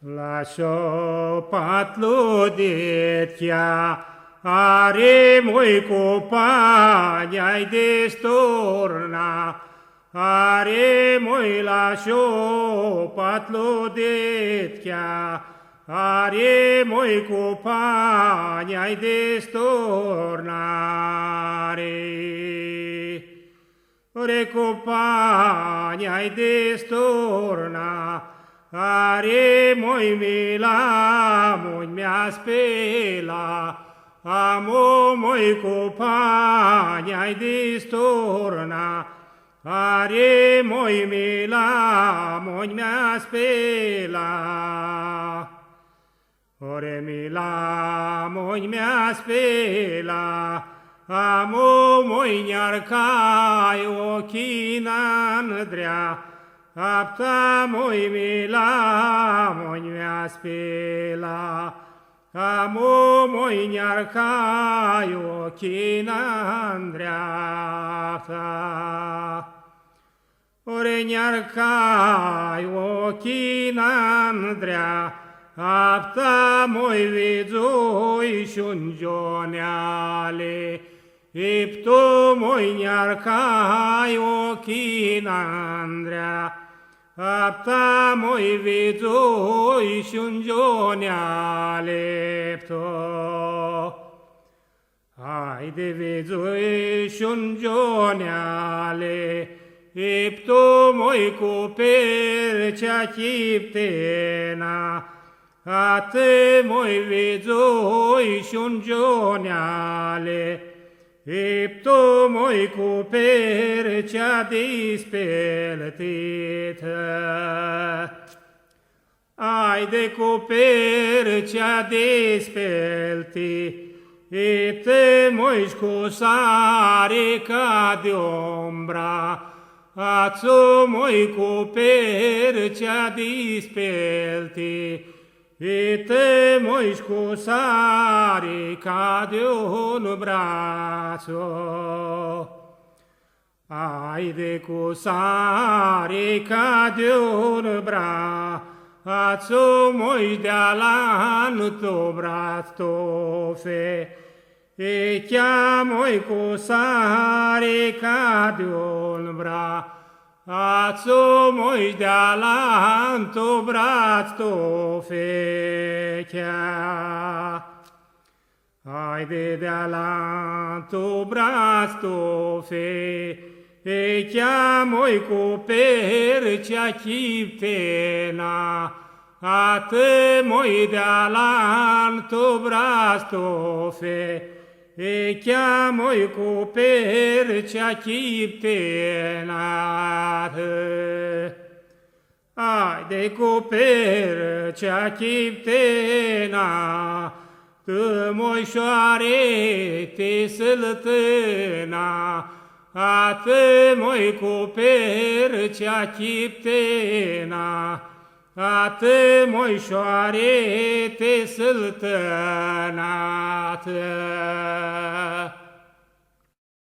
Lascio patlu detchia, are moi compagna ai destorna, are moi lascio patlu detchia, are moi compagna ai destornare. Ore compagna ai destorna, are moi mila, moi mea spela, amo moi compagna ai destorna, are moi mila, moi mea spela. Ore mila, moi mea spela, amo moi niarcai ochina drea, apta moi mila, moi mea spela, amo moi niarcai ochina dreapta. Ore niarcai ochina drea, apta moi vizoi shunjoneale, ipto moi niarcai ochinandrea, apta moi vizoi shunjoneale, ipto. Haide vizoi shunjoneale, ipto moi cuper cea chiptena, ate moi vizoi shunjoneale, ipto moi cuper cea dispeltită. Ai de cuper cea dispelti, ite moi scusare ca de ombra, ațo moi cuper cea dispelti, ite moi scusare ca de un braccio. Ai de cusare ca de un braccio, moi de-alan to braccio fe, e chiamoi cusare ca de un braccio, moi de-alan to braccio fe chia. Haide de-alan to braccio fe, e chiamoi cuper cea chiptena, ate moi de-alan to braccio fe, e chiamoi cuper cea chiptena. Ai de cuper cea chiptena, tu moișoare te săltâna, ate moi cuper cea chiptena, ate moișoare te săltâna.